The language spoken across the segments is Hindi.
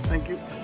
Thank you.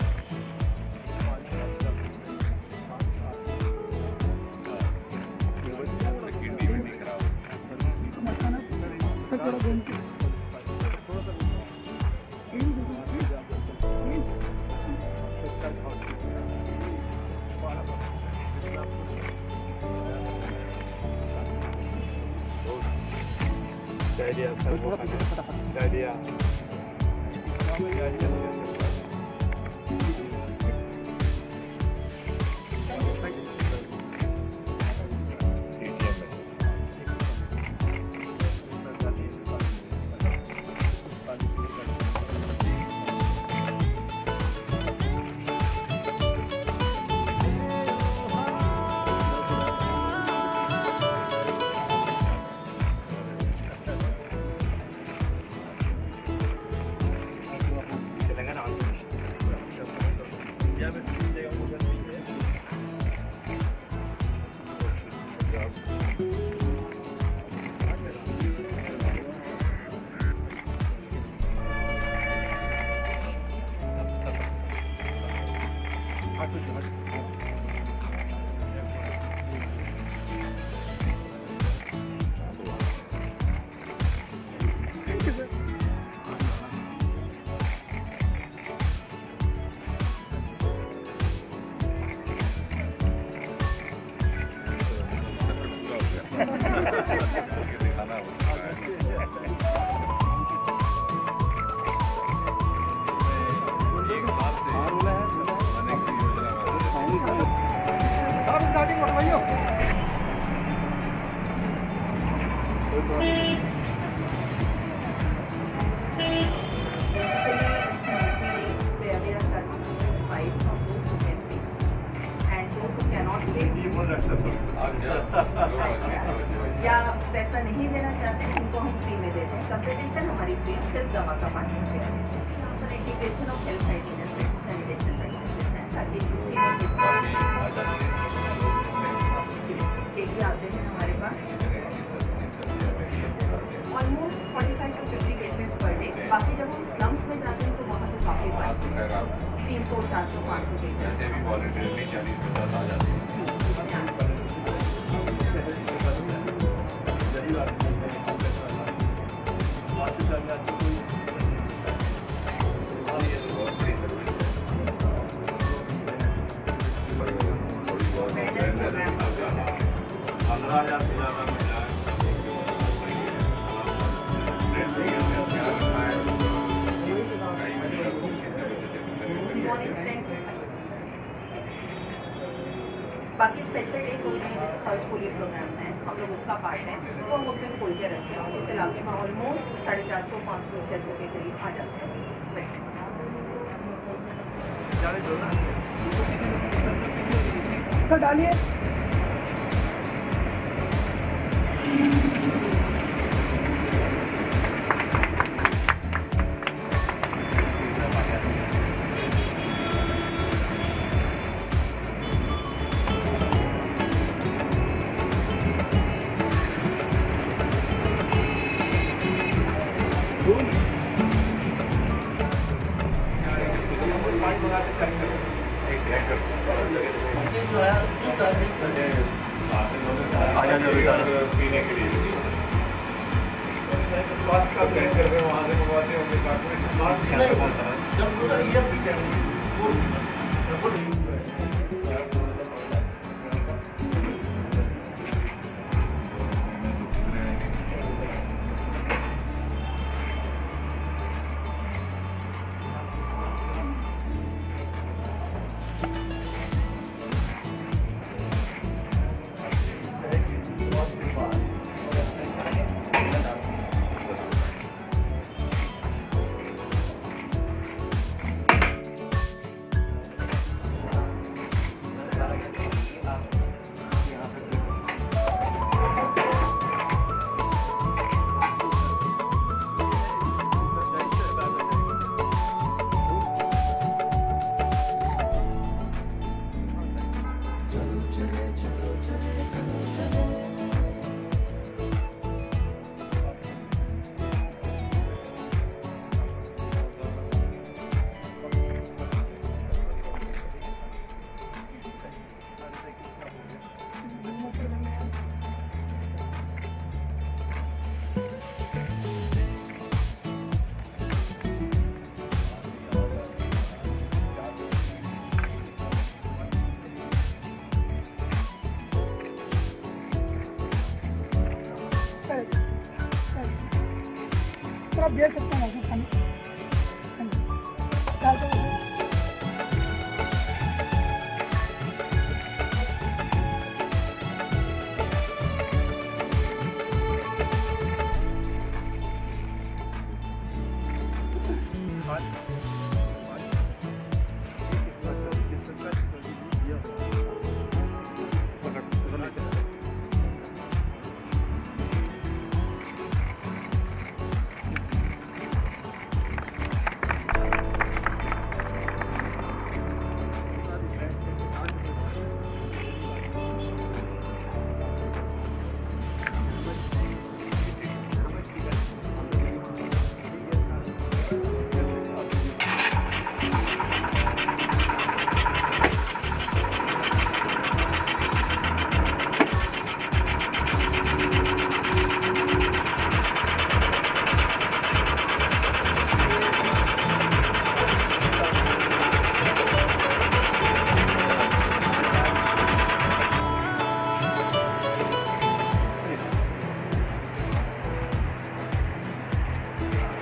या पैसा नहीं देना चाहते हैं उनको हम फ्री में देते हैं। कंसल्टेशन हमारी फ्री है, सिर्फ दवा का माध्यम से है। यहाँ पर integration of health hygiene sanitation practices हैं ताकि आते हैं हमारे पास almost 45 to 50 cases per day. बाकी जब हम स्लम्स में जाते हैं तो वहाँ तो काफ़ी 300, 400, 500 केसेस बाकी स्पेशल डे होते हैं जैसे फर्स्ट पोलियो प्रोग्राम है, हम लोग उसका पार्ट है तो हम उस दिन खोल के रखते हैं। इस इलाके में ऑलमोस्ट 450-500 600 के करीब आ जाते हैं। सर डालिए। पीने के लिए स्वास्थ्य का कैंसर में वहाँ से मंगवाते हैं आप दे सकते हैं पानी डाल दो।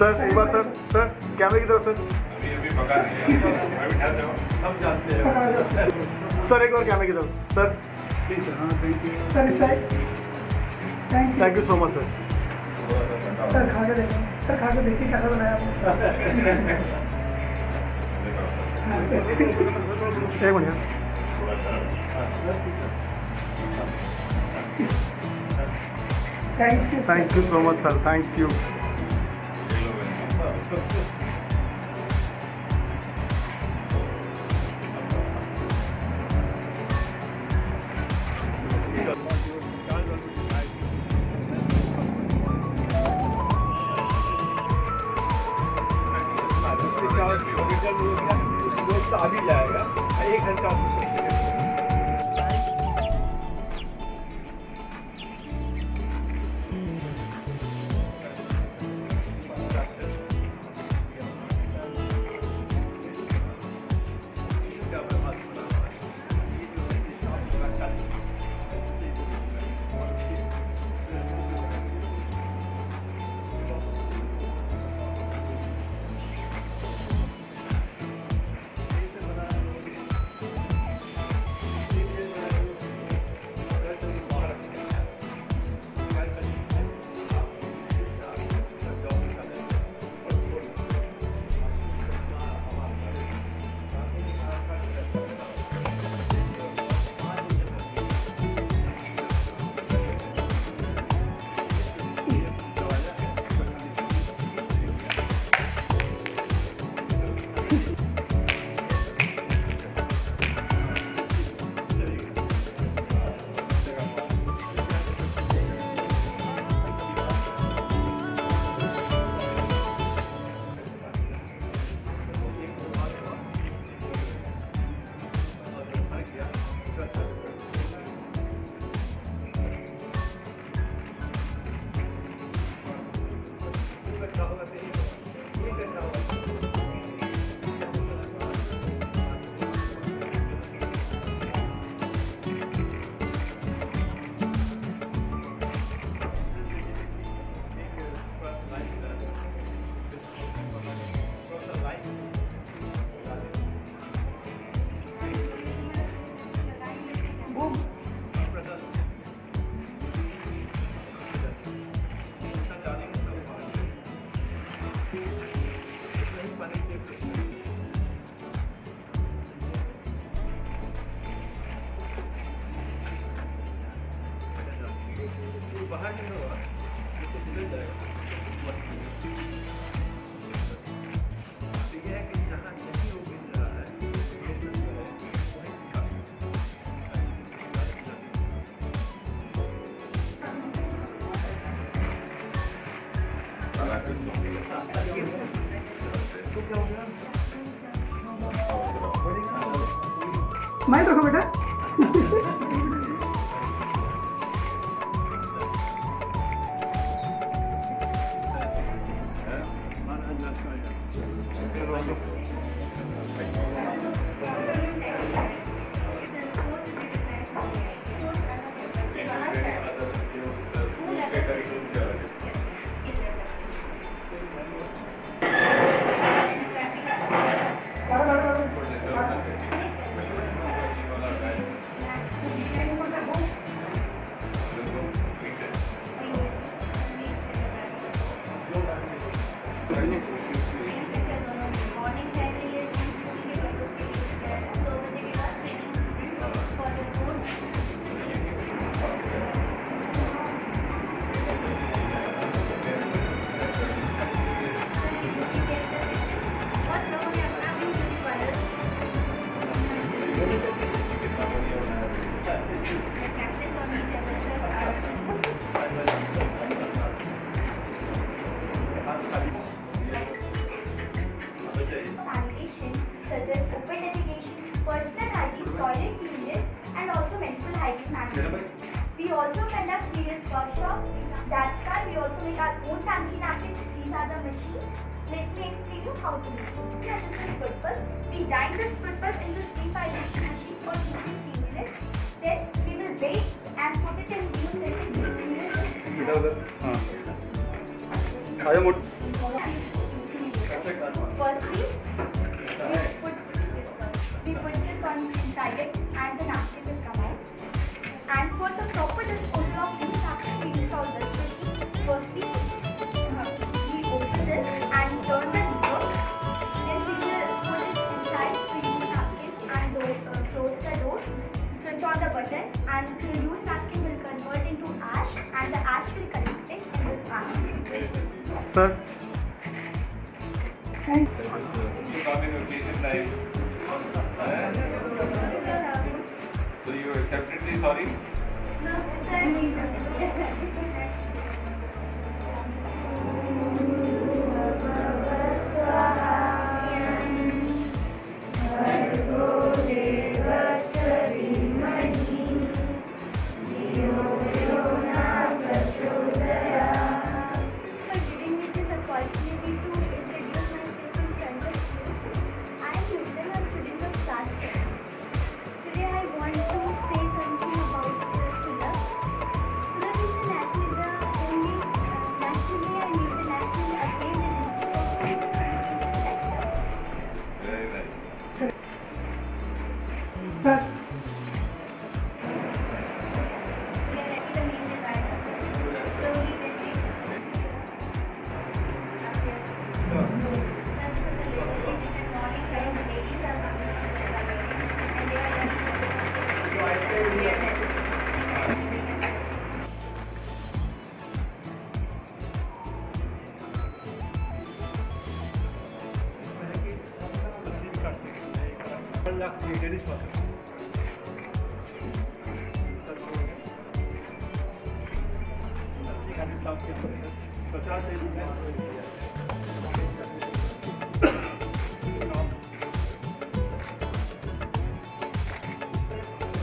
सर एक बार सर कैमरे की तरफ सर। अभी पका नहीं है, अभी ठहर जाओ, हम जानते हैं। सर एक बार कैमरे की तरफ सर। Please sir. हाँ थैंक यू सर इस side. Thank you so much sir. Sir खा के देखो, सर खा के देखिए कैसा बनाया आपने। एक minute. Thank you. so much, sir. Thank you. आ भी जाएगा 1 घंटा बाहर नहीं होगा तो सुधर जाएगा ये है कि जहाँ नहीं वो मिल रहा है माइक रखो बेटा। We also conduct various workshops. That's why we also make our own sanitary napkins. These are the machines. Let me explain you how to make it. This is football. We grind this football in this defibrillation machine for 2-3 minutes. Then we will wait and put it in new minutes. Firstly, we put this on inside it and the napkin will come out. And for the proper disposal of this napkin, we install this machine. Firstly, we open this and turn the lever. Then we will put it inside, release the napkin and close the door. Switch on the button and the used napkin will convert into ash and the ash will collect sir You come in occasion like, so you accepted the sorry? No, sir.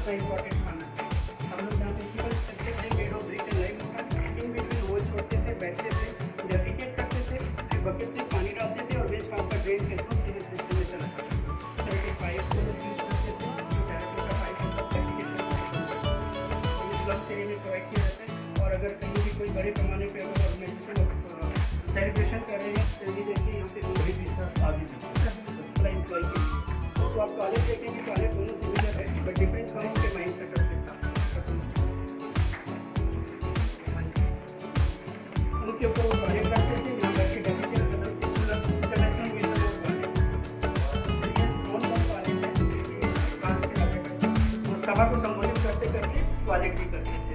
Sir important खाना हम लोग यहाँ पे केवल स्ट्रक्चर थे made of brick and lime in between hole छोड़ते थे, बैठते थे, डेफिकेट करते थे, फिर बकेट से पानी डालते थे और वेस्ट पाइप का ड्रेन के थ्रू सीधे सिस्टम में चला जाता था। पाइप को यूज करते थे, जो डायरेक्टर का पाइप होता है डेफिकेट स्लग एरिया में प्रोवाइड किया जाता है। और अगर कहीं भी कोई बड़े पैमाने पर अगर ऑर्गेनाइजेशन सेलिब्रेशन कर रहे हैं तो ये देखिए यहाँ पे दो भी बिजनेस आगे एम्प्लॉय के लिए तो आप टॉयलेट देखेंगे, टॉयलेट दोनों सिमिलर है बट डिफरेंस कौन के माइंड सेटअप से था। उनके ऊपर वो टॉयलेट करते थे, यहाँ बैठ के इंटरनेशनल विजन ऑफ टॉयलेट है, वो सभा को संबोधित करते करते टॉयलेट भी करते थे,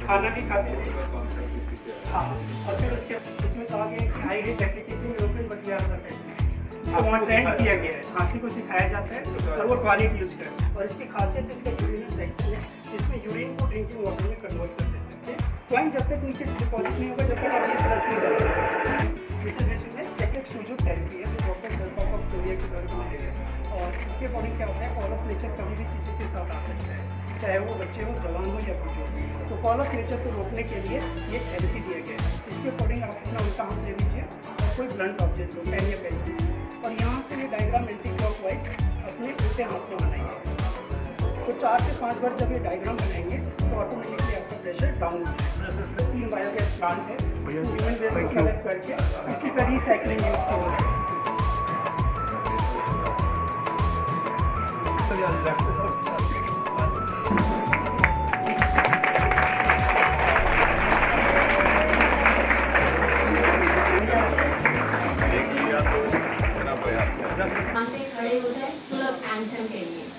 खाना भी खाते थे। हाँ, और फिर उसके इसमें कहा गया कि high rate applicating open but we are the best. तो वहाँ ट्रेंड किया गया है, हाथी को सिखाया जाता है और वो टॉयलेट यूज करते हैं। और इसकी खासियत इसका यूरिनल सेक्शन है, इसमें यूरिन को ड्रिंकिंग वाटर में कन्वर्ट कर देते हैं। पॉइंट जब तक नीचे डिपॉजिट नहीं होगा जब तक आप ये फ्लश नहीं करेंगे। इस में सेकेंड फिजियोथेरेपी है जो डॉक्टर जलपाप ऑफ कोरिया के द्वारा बनाया गया। और इसके अकॉर्डिंग क्या होता है, कॉल ऑफ नेचर कभी भी किसी के साथ आ सकता है, चाहे वो बच्चे हो, जवान हो या बुजुर्ग हो। तो कॉल ऑफ नेचर को रोकने के लिए ये थेरेपी दिया गया है। इसके अकॉर्डिंग आप अपना उल्टा हाथ ले लीजिए और कोई ब्लंट ऑब्जेक्ट लो, पेन या पेंसिल, और यहाँ से ये डायग्राम एंटी क्लॉकवाइज अपने उल्टे हाथ में बनाएंगे। तो 4 से 5 बार जब ये डायग्राम बनाएंगे तो ऑटोमेटिकली आपका प्रेशर डाउन हो जाएगा। 3 बायोगैस प्लांट है, ह्यूमन वेस्ट को कलेक्ट करके इसी का रिसाइकलिंग यूज किया खड़े हो जाए सुलभ एंथम के लिए।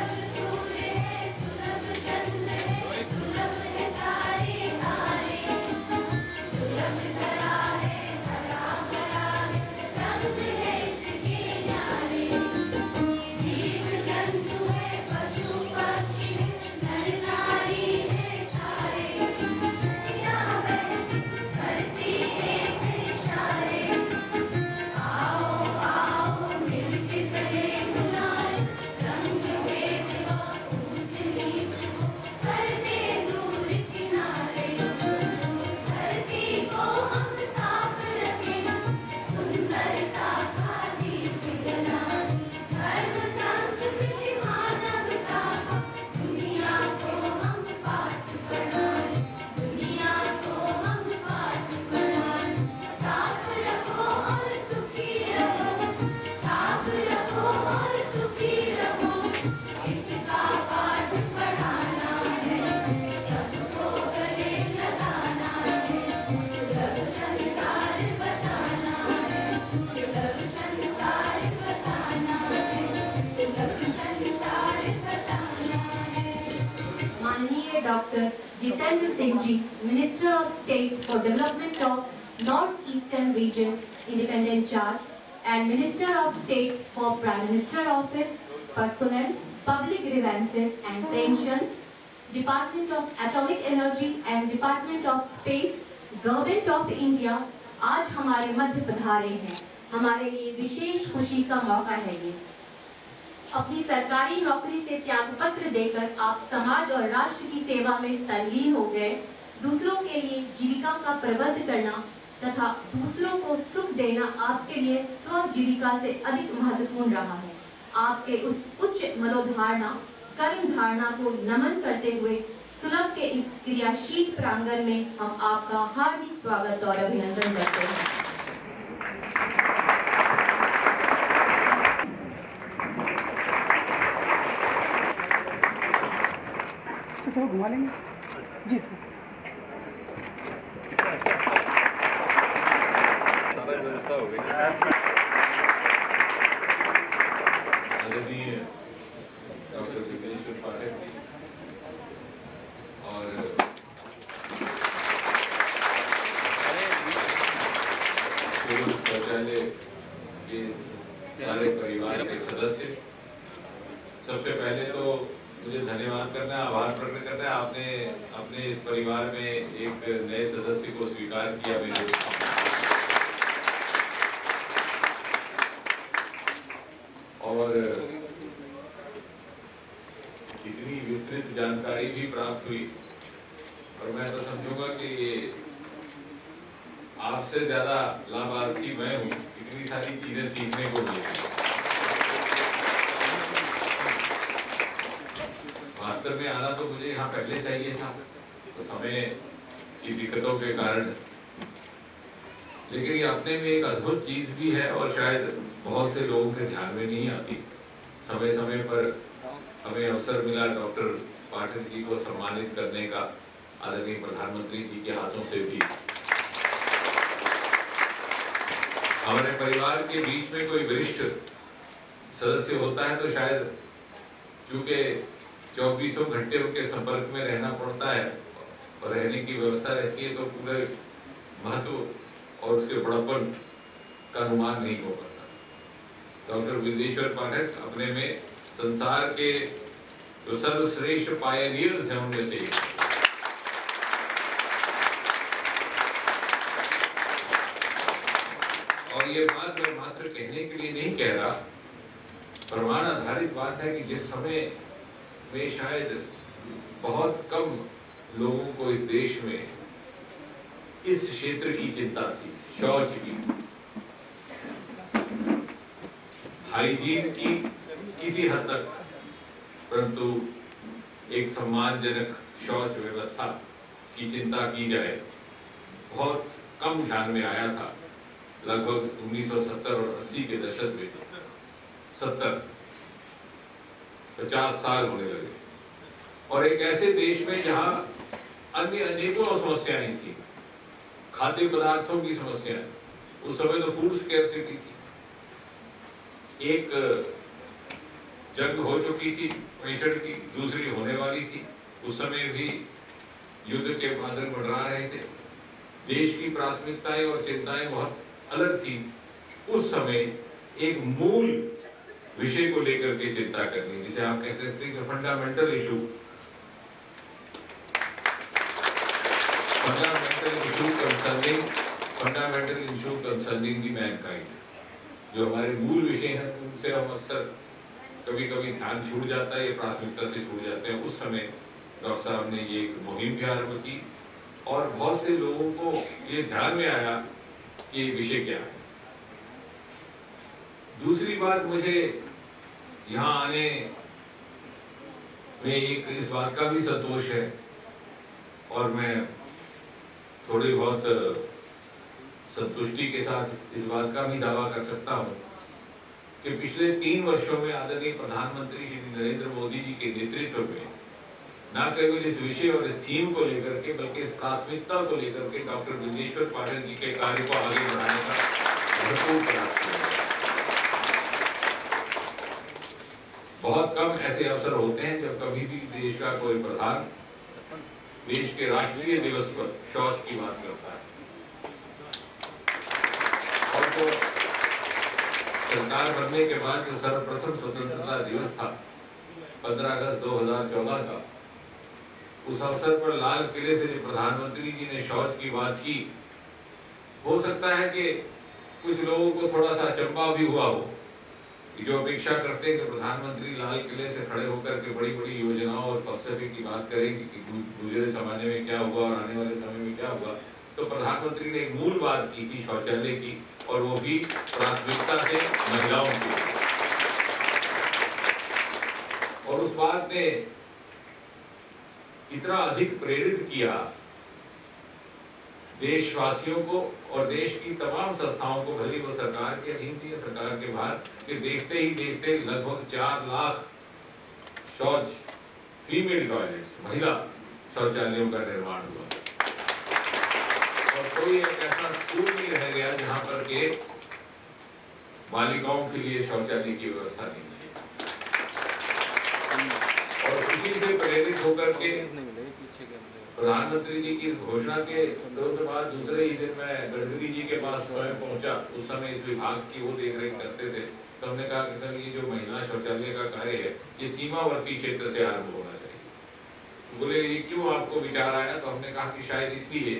Dr. Jitendra Singh Ji, Minister of State for Development of North-Eastern Region Independent Charge and Minister of State for Prime Minister Office, Personnel, Public Grievances and Pensions, Department of Atomic Energy and Department of Space, Government of India आज हमारे मध्य पधारे हैं। हमारे लिए विशेष खुशी का मौका है ये। अपनी सरकारी नौकरी से त्यागपत्र देकर आप समाज और राष्ट्र की सेवा में तल्लीन हो गए। दूसरों के लिए जीविका का प्रबंध करना तथा दूसरों को सुख देना आपके लिए स्वजीविका से अधिक महत्वपूर्ण रहा है। आपके उस उच्च मनोधारणा कर्म धारणा को नमन करते हुए सुलभ के इस क्रियाशील प्रांगण में हम आपका हार्दिक स्वागत और अभिनंदन करते हैं। थोड़ा घुमा लेंगे जी सर। आदरणीय डॉक्टर विदेश्वर पाठक जी और शौचालय के सारे परिवार के सदस्य, सबसे पहले तो मुझे धन्यवाद करना है, आभार प्रकट करना है। आपने अपने इस परिवार में एक नए सदस्य को स्वीकार किया मेरे। और इतनी विस्तृत जानकारी भी प्राप्त हुई और मैं तो समझूंगा कि आपसे ज्यादा लाभार्थी मैं हूँ, इतनी सारी चीजें सीखने को मिली। वास्तव में आना तो मुझे यहाँ पहले चाहिए था, तो समय की दिक्कतों के कारण, लेकिन ये अपने में एक अद्भुत चीज भी है और शायद बहुत से लोगों के ध्यान में नहीं आती। समय समय पर हमें अवसर मिला डॉक्टर पाठक जी को सम्मानित करने का आदरणीय प्रधानमंत्री जी के हाथों से भी। हमारे परिवार के बीच में कोई वरिष्ठ सदस्य होता है तो शायद चूंकि 24 घंटे उनके संपर्क में रहना पड़ता है और रहने की व्यवस्था रहती है, तो पूरे महत्व और उसके बड़प्पन का अनुमान नहीं हो पाता। डॉक्टर विदेश्वर पाठक अपने में संसार के जो सर्वश्रेष्ठ पायनियर्स हैं उनमें से एक। और ये बात मैं मात्र कहने के लिए नहीं कह रहा, प्रमाण आधारित बात है कि जिस समय में शायद बहुत कम लोगों को इस देश में इस क्षेत्र की चिंता थी, शौच की, हाइजीन की किसी हद तक, परंतु एक सम्मानजनक शौच व्यवस्था की चिंता की जाए, बहुत कम ध्यान में आया था। लगभग 1970 और 80 के दशक में 50 साल होने लगे और एक ऐसे देश में जहां अन्य अनेकों समस्याएं थी, खाद्य पदार्थों की समस्याएं, उस समय तो फूड स्कैर्सिटी थी, एक जंग हो चुकी थी पेशेंट की, दूसरी होने वाली थी, उस समय भी युद्ध के बादल मंडरा रहे थे, देश की प्राथमिकताएं और चिंताएं बहुत अलग थी। उस समय एक मूल विषय को लेकर के चिंता करनी, जिसे आप कह सकते हैं फंडामेंटल इशू कंसर्निंग दी मैनकाइंड, जो हमारे मूल विषय हैं उनसे हम अक्सर कभी कभी ध्यान छूट जाता है, ये प्राथमिकता से छूट जाते हैं। उस समय डॉक्टर साहब ने ये एक मुहिम भी आरंभ की और बहुत से लोगों को ये ध्यान में आया कि ये विषय क्या है। दूसरी बात, मुझे यहाँ आने में एक इस बात का भी संतोष है और मैं थोड़ी बहुत संतुष्टि के साथ इस बात का भी दावा कर सकता हूँ कि पिछले 3 वर्षों में आदरणीय प्रधानमंत्री श्री नरेंद्र मोदी जी के नेतृत्व में न केवल इस विषय और इस थीम को लेकर के, बल्कि इस प्राथमिकता को लेकर के डॉक्टर विदेश्वर पाठक जी के कार्य को आगे बढ़ाने का भरपूर प्रयास किया। बहुत कम ऐसे अवसर होते हैं जब कभी भी देश का कोई प्रधान देश के राष्ट्रीय दिवस पर शौच की बात करता है। को सरकार बनने के बाद जो सर्वप्रथम स्वतंत्रता दिवस था 15 अगस्त 2014 का, उस अवसर पर लाल किले से प्रधानमंत्री जी ने शौच की बात की। हो सकता है कि कुछ लोगों को थोड़ा सा अचंभा भी हुआ हो, जो अपेक्षा करते हैं कि प्रधानमंत्री लाल किले से खड़े होकर के बड़ी बड़ी योजनाओं और फलसफे की बात करेंगे कि गुजरे जमाने में क्या हुआ और आने वाले समय में क्या हुआ। तो प्रधानमंत्री ने एक मूल बात की थी शौचालय की, और वो भी प्राथमिकता से महिलाओं की। और उस बात ने इतना अधिक प्रेरित किया देशवासियों को और देश की तमाम संस्थाओं को, भले वो सरकार के अधीन थी या सरकार के बाहर, कि देखते ही देखते लगभग 4 लाख शौच फीमेल टॉयलेट्स, महिला शौचालयों का निर्माण हुआ। और कोई एक ऐसा स्कूल नहीं रह गया जहां पर के बालिकाओं के लिए शौचालय की व्यवस्था नहीं थी। और इसी से प्रेरित होकर के प्रधानमंत्री जी की घोषणा के तुरंत बाद दूसरे ही दिन मैं गडकरी जी के पास स्वयं पहुंचा। उस समय इस विभाग की वो देखरेख करते थे। तो हमने कहा कि सर, ये जो महिला शौचालय का कार्य है ये सीमावर्ती क्षेत्र से आरंभ होना चाहिए। बोले ये क्यों आपको विचार आया? तो हमने कहा कि शायद इसलिए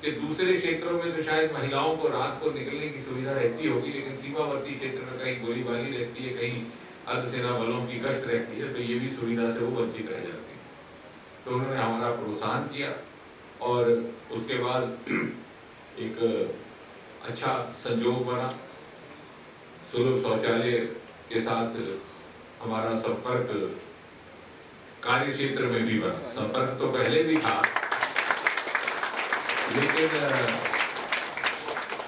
कि दूसरे क्षेत्रों में तो शायद महिलाओं को रात को निकलने की सुविधा रहती होगी, लेकिन सीमावर्ती क्षेत्र में कहीं गोलीबारी रहती है, कहीं अर्धसेना बलों की गश्त रहती है, तो ये भी सुविधा से वो वंचित रह जाती है। तो उन्होंने हमारा प्रोत्साहन किया और उसके बाद एक अच्छा संयोग बना। सुलभ शौचालय के साथ हमारा संपर्क कार्य क्षेत्र में भी बना। संपर्क तो पहले भी था, लेकिन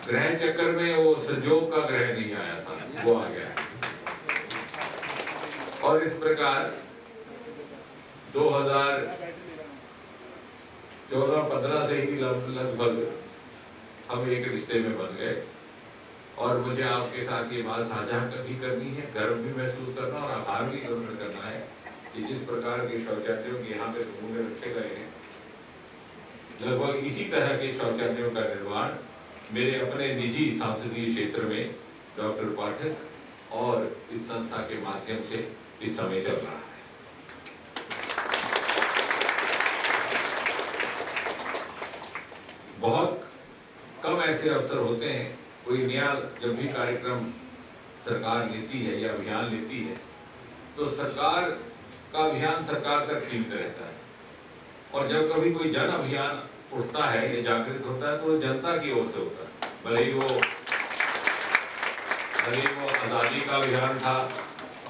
ग्रह चक्कर में वो संयोग का ग्रह नहीं आया था, वो आ गया। और इस प्रकार 2014-15 से ही लगभग हम एक रिश्ते में बन गए। और मुझे आपके साथ ये बात साझा भी करनी है, गर्व भी महसूस करना और आभार भी करना है कि जिस प्रकार के शौचालयों के यहाँ पे नमूने रखे गए हैं, लगभग इसी तरह के शौचालयों का निर्माण मेरे अपने निजी संसदीय क्षेत्र में डॉक्टर पाठक और इस संस्था के माध्यम से इस समय चल रहा है। बहुत कम ऐसे अवसर होते हैं, कोई नया जब भी कार्यक्रम सरकार लेती है या अभियान लेती है तो सरकार का अभियान सरकार तक सीमित रहता है, और जब कभी कोई जन अभियान उठता है या जागृत होता है तो वो जनता की ओर से होता है। भले ही वो आज़ादी का अभियान था,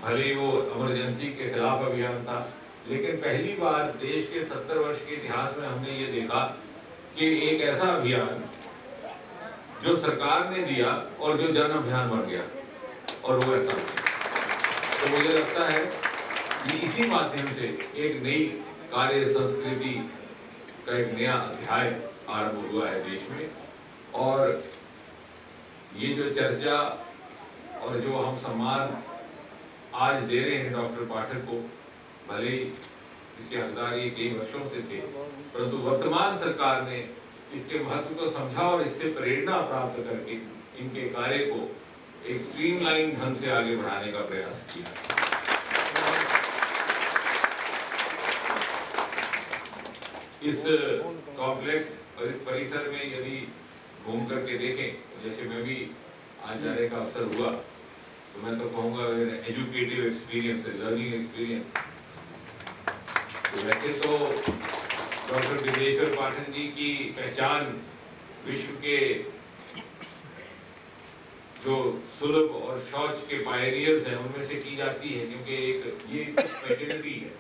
भले ही वो इमरजेंसी के खिलाफ अभियान था, लेकिन पहली बार देश के 70 वर्ष के इतिहास में हमने ये देखा कि एक ऐसा अभियान जो सरकार ने दिया और जो जन अभियान बन गया, और वो ऐसा। तो मुझे लगता है कि इसी माध्यम से एक नई कार्य संस्कृति का एक नया अध्याय आरंभ हुआ है देश में। और ये जो चर्चा और जो हम सम्मान आज दे रहे हैं डॉक्टर पाठक को, भले ही इसके हकदार ये कई वर्षों से थे, परंतु वर्तमान सरकार ने इसके महत्व को समझा और इससे प्रेरणा प्राप्त करके इनके कार्य को एक स्ट्रीमलाइन ढंग से आगे बढ़ाने का प्रयास किया। इस कॉम्प्लेक्स और इस परिसर में यदि घूम करके देखें, जैसे मैं भी आज जाने का अवसर हुआ, तो मैं तो कहूँगा एजुकेटिव एक्सपीरियंस, लर्निंग एक्सपीरियंस। तो वैसे तो डॉक्टर विदेश्वर पाठक जी की पहचान विश्व के जो सुलभ और शौच के पायनियर्स हैं उनमें से की जाती है, क्योंकि ये स्पेशलिटी है।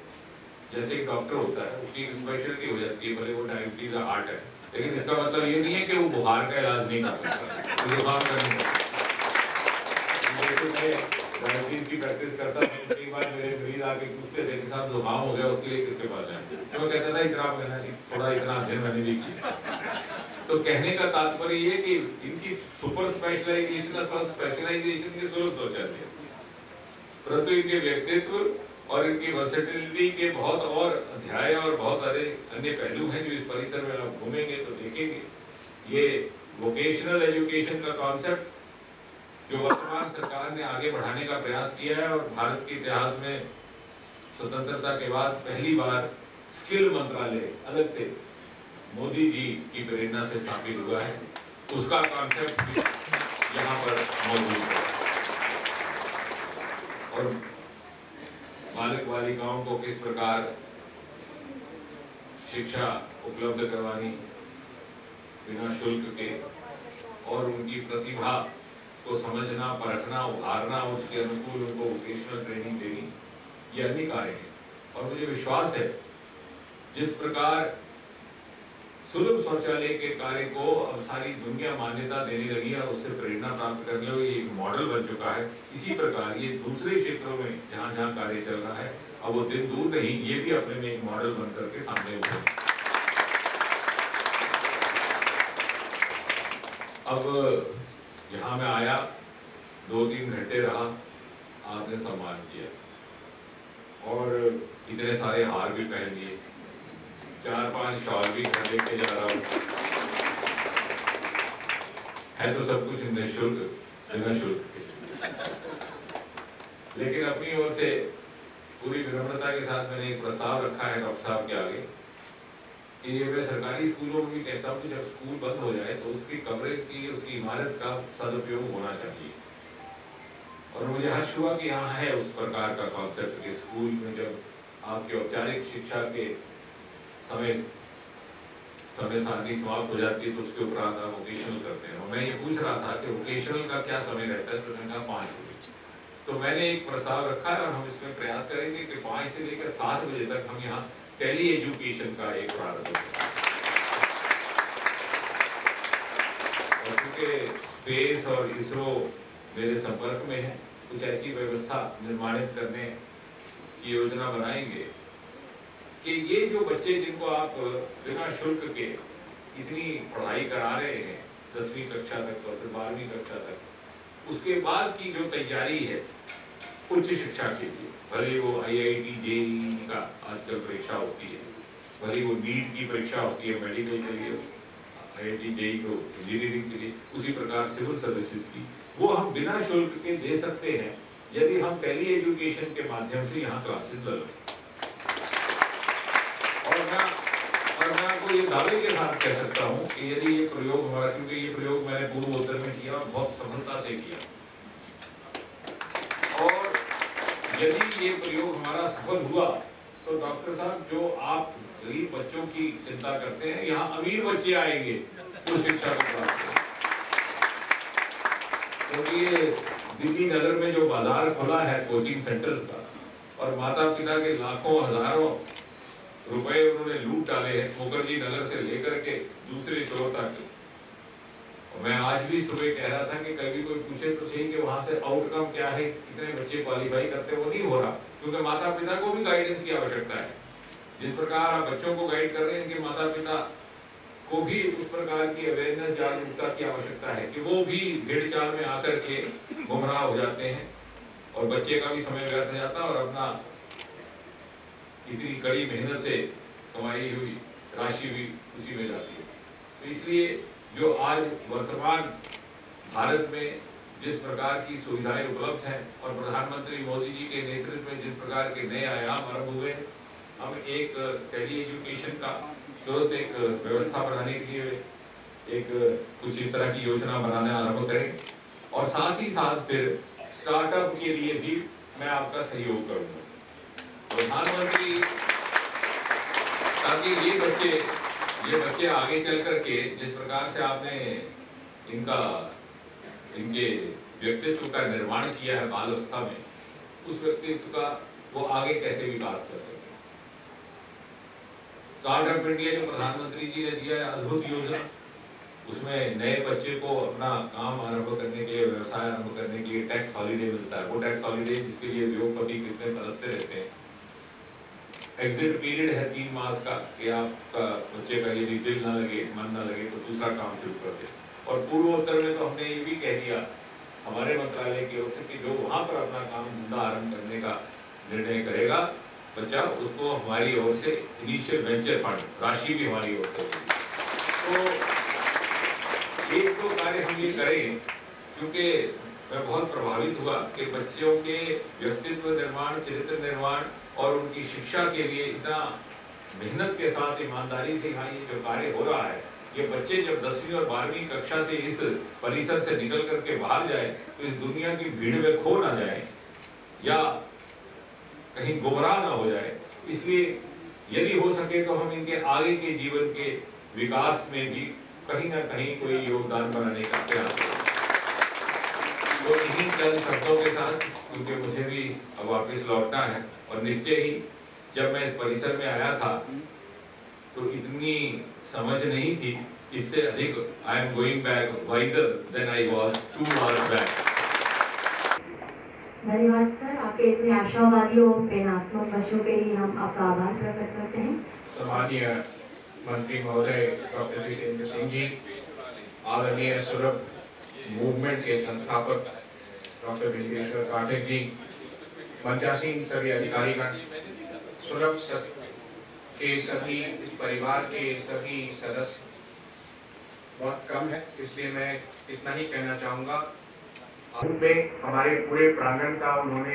जैसे एक डॉक्टर होता है, उसकी एक स्पेशलिटी हो जाती है, भले वो डायबिटीज या हार्ट है, लेकिन इसका मतलब ये नहीं है कि वो बुखार का इलाज नहीं कर सकता, जुकाम का नहीं कर सकता। डायबिटीज की प्रैक्टिस करता था, कई बार मेरे मरीज आके पूछते थे कि साहब जुकाम हो गया, उसके लिए किसके पास जाए? तो मैं कहता था इतना कहना नहीं, थोड़ा इतना अध्ययन मैंने भी किया। तो कहने का तात्पर्य ये कि इनकी सुपर स्पेशलाइजेशन अथवा स्पेशलाइजेशन के सुलभ शौचालय, परंतु इनके व्यक्तित्व और इनकी वर्सेटिलिटी के बहुत और अध्याय और बहुत अन्य पहलू हैं जो इस परिसर में आप घूमेंगे तो देखेंगे। ये वोकेशनल एजुकेशन का कॉन्सेप्ट जो वर्तमान सरकार ने आगे बढ़ाने का प्रयास किया है, और भारत के इतिहास में स्वतंत्रता के बाद पहली बार स्किल मंत्रालय अलग से मोदी जी की प्रेरणा से स्थापित हुआ है, उसका कॉन्सेप्ट भी यहाँ पर मौजूद है। और बालक बालिकाओं को किस प्रकार शिक्षा उपलब्ध करवानी बिना शुल्क के, और उनकी प्रतिभा को समझना, परखना, उभारना, उसके अनुकूल उनको वोकेशनल ट्रेनिंग देनी, ये अन्य कार्य है। और मुझे विश्वास है जिस प्रकार सुलभ शौचालय के कार्य को अब सारी दुनिया मान्यता देने लगी है और उससे प्रेरणा प्राप्त करने लगी, एक मॉडल बन चुका है। इसी प्रकार ये दूसरे क्षेत्रों में जहाँ जहाँ कार्य चल रहा है, अब वो दिन दूर नहीं, ये भी अपने में एक मॉडल बन करके सामने उठे। अब यहाँ मैं आया, 2-3 घंटे रहा, आपने सम्मान किया और इतने सारे हार भी पहन लिए, 4-5 शॉल भी घर लेके जा रहा हूँ। है तो सब कुछ निःशुल्क, बिना शुल्क के। लेकिन अपनी ओर से पूरी विनम्रता के साथ मैंने एक प्रस्ताव रखा है डॉक्टर साहब के आगे कि मैं सरकारी स्कूलों में भी कहता हूँ कि जब स्कूल बंद हो जाए तो उसकी कवरेज की, उसकी इमारत का सदुपयोग होना चाहिए। और मुझे हर्ष हुआ कि यहाँ है उस प्रकार का कॉन्सेप्ट कि स्कूल में जब आपके औपचारिक शिक्षा के समय सारणी समाप्त हो जाती है तो उसके उपरांत आप वोकेशनल करते हैं। और मैं ये पूछ रहा था कि वोकेशनल का क्या समय रहता है, तो मैंने कहा 5 बजे। तो मैंने एक प्रस्ताव रखा है और हम इसमें प्रयास करेंगे कि 5 से लेकर 7 बजे तक हम यहाँ टेली एजुकेशन का एक प्रारंभ करें। और क्योंकि स्पेस और इसरो मेरे संपर्क में है, कुछ ऐसी व्यवस्था निर्माणित करने की योजना बनाएंगे कि ये जो बच्चे जिनको आप बिना शुल्क के इतनी पढ़ाई करा रहे हैं 10वीं कक्षा तक और फिर 12वीं कक्षा तक, उसके बाद की जो तैयारी है उच्च शिक्षा के लिए, भले वो IIT JEE का आजकल परीक्षा होती है, भले वो नीट की परीक्षा होती है मेडिकल के लिए, IIT JEE को इंजीनियरिंग के लिए, उसी प्रकार सिविल सर्विसेज की, वो हम बिना शुल्क के दे सकते हैं यदि हम टेली एजुकेशन के माध्यम से यहाँ क्लासेस लगाएं। और मैं आपको ये दावे के साथ कह सकता हूँ कि यदि ये प्रयोग हमारा, क्योंकि ये प्रयोग मैंने पूर्वोत्तर में किया, बहुत सफलता से किया, और यदि ये प्रयोग हमारा सफल हुआ तो डॉक्टर साहब जो आप गरीब बच्चों की चिंता करते हैं, यहाँ अमीर बच्चे आएंगे उस शिक्षा को प्राप्त करें। क्योंकि ये दिल्ली नगर में जो बाजार खुला है कोचिंग सेंटर्स का, और माता पिता के लाखों हजारों रुपए उन्होंने लूट डाले हैं मुखर्जी नगर से लेकर के दूसरे छोर तक। मैं आज भी सुबह कह रहा था कि कभी कोई पूछे तो सही कि वहां से आउटकम क्या है, कितने बच्चे क्वालिफाई करते, वो नहीं हो रहा, क्योंकि माता पिता को भी गाइडेंस की आवश्यकता है। जिस प्रकार आप बच्चों को गाइड कर रहे हैं कि माता पिता को भी उस प्रकार की अवेयरनेस, जागरूकता की आवश्यकता है कि वो भी भेड़ चाल में आकर के गुमराह हो जाते हैं और बच्चे का भी समय व्यर्थ हो जाता है और अपना इतनी कड़ी मेहनत से कमाई हुई राशि भी उसी में जाती है। तो इसलिए जो आज वर्तमान भारत में जिस प्रकार की सुविधाएं उपलब्ध हैं और प्रधानमंत्री मोदी जी के नेतृत्व में जिस प्रकार के नए आयाम आरंभ हुए, हम एक टेली एजुकेशन का तुरंत एक व्यवस्था बनाने के लिए एक कुछ इस तरह की योजना बनाने आरंभ करें, और साथ ही साथ फिर स्टार्टअप के लिए भी मैं आपका सहयोग करूंगा। प्रधानमंत्री, ताकि ये बच्चे आगे चल करके जिस प्रकार से आपने इनके व्यक्तित्व का निर्माण किया है बाल अवस्था में, उस व्यक्तित्व का वो आगे कैसे विकास कर सके। स्टार्टअप इंडिया जो प्रधानमंत्री जी ने दिया है अद्भुत योजना, उसमें नए बच्चे को अपना काम आरंभ करने के लिए, व्यवसाय आरंभ करने के लिए टैक्स हॉलीडे मिलता है। वो टैक्स हॉलीडे जिसके लिए उद्योगपति कितने तरसते रहते हैं। एग्जिट पीरियड है 3 मास का कि आपका बच्चे का यदि दिल ना लगे, मन ना लगे तो दूसरा काम शुरू कर दे। और पूर्वोत्तर में तो हमने ये भी कह दिया हमारे मंत्रालय की ओर से कि जो वहां पर अपना काम धंधा आरंभ करने का निर्णय करेगा बच्चा, उसको हमारी ओर से इनिशियल वेंचर फंड राशि भी हमारी ओर से। तो एक तो कार्य हम ये करें, क्योंकि मैं बहुत प्रभावित हुआ कि बच्चों के व्यक्तित्व निर्माण, चरित्र निर्माण और उनकी शिक्षा के लिए इतना मेहनत के साथ, ईमानदारी से यहाँ ये जो कार्य हो रहा है, ये बच्चे जब 10वीं और 12वीं कक्षा से इस परिसर से निकल करके बाहर जाए तो इस दुनिया की भीड़ में खो ना जाए या कहीं गुमराह ना हो जाए। इसलिए यदि हो सके तो हम इनके आगे के जीवन के विकास में भी कहीं ना कहीं कोई योगदान बनाने का प्रयास करें। तो इन्हीं चंद शब्दों के साथ, क्योंकि मुझे भी अब वापस लौटना है और निश्चय ही जब मैं इस परिसर में आया था तो इतनी समझ नहीं थी, इससे अधिक I am going back wiser than I was 2 hours back. धन्यवाद सर, आपके इतने आशावादी और प्रेरणात्मक वचनों के लिए हम आपका आभार प्रकट करते हैं। सम्मानीय मंत्री महोदय डॉक्टर जितेंद्र सिंह जी, आदरणीय सुलभ मूवमेंट के संस्थापक डॉक्टर बिलिकेश्वर पाठक जी, मंचासीन सभी अधिकारीगण, सुलभ के सभी परिवार के सभी सदस्य, बहुत कम है इसलिए मैं इतना ही कहना चाहूँगा। में हमारे पूरे प्रांगण का उन्होंने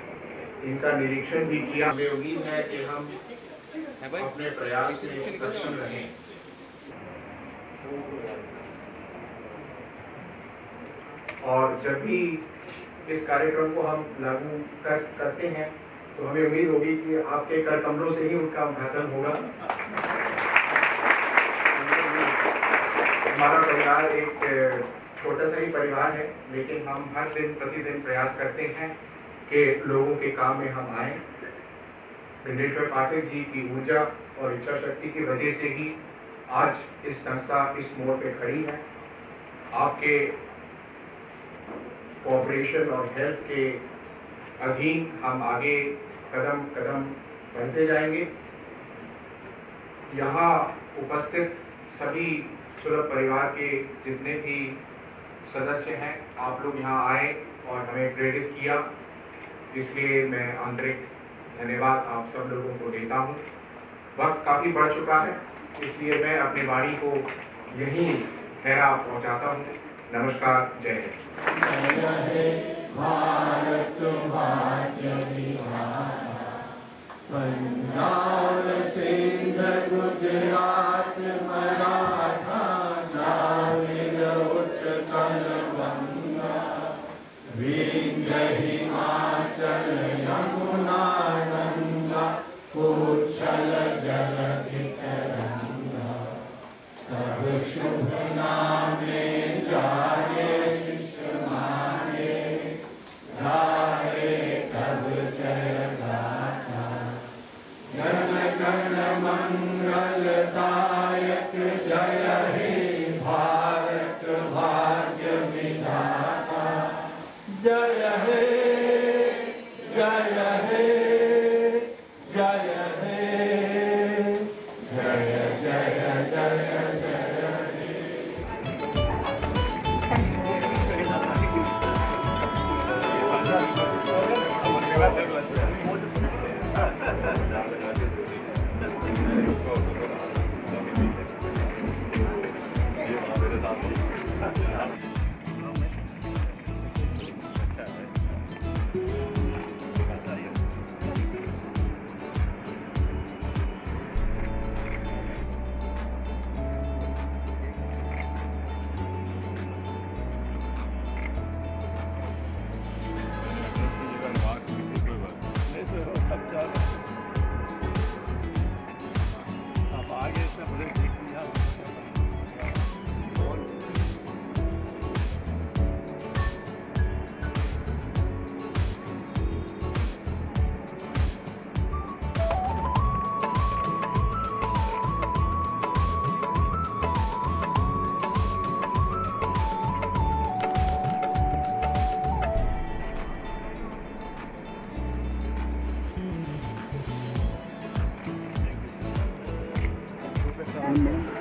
इनका निरीक्षण भी किया। हमें उम्मीद है कि हम अपने प्रयास में सक्षम रहें। और जब भी इस कार्यक्रम को हम लागू करते हैं तो हमें उम्मीद होगी कि आपके कर कमरों से ही उनका उद्घाटन होगा। हमारा परिवार एक छोटा सा ही परिवार है, लेकिन हम हर दिन प्रतिदिन प्रयास करते हैं कि लोगों के काम में हम आए। बिंदेश्वर पाठक जी की ऊर्जा और इच्छा शक्ति की वजह से ही आज इस संस्था इस मोड़ पे खड़ी है। आपके कोऑपरेशन और हेल्प के अधीन हम आगे कदम कदम बढ़ते जाएंगे। यहाँ उपस्थित सभी सुलभ परिवार के जितने भी सदस्य हैं, आप लोग यहाँ आए और हमें प्रेरित किया, इसलिए मैं आंतरिक धन्यवाद आप सब लोगों को देता हूँ। वक्त काफ़ी बढ़ चुका है, इसलिए मैं अपनी वाणी को यहीं ठहरा पहुँचाता हूँ। नमस्कार, जय हिंद। भारत भाग्य विधाता, पंजाब सिंध गुजरात मराठा, द्राविड़ उत्कल गंगा, विंध्य हिमाचल यमुना गंगा, उच्छल जलधि तरंगा, तब शुभ नामे जाए शिष्य माने, गाए तब जय गाथा, जन गण मंगल दायक, जय हे भारत भाग्य विधाता, जय हे, जय हे, जय हे, जय जय जय जय हे। Amen.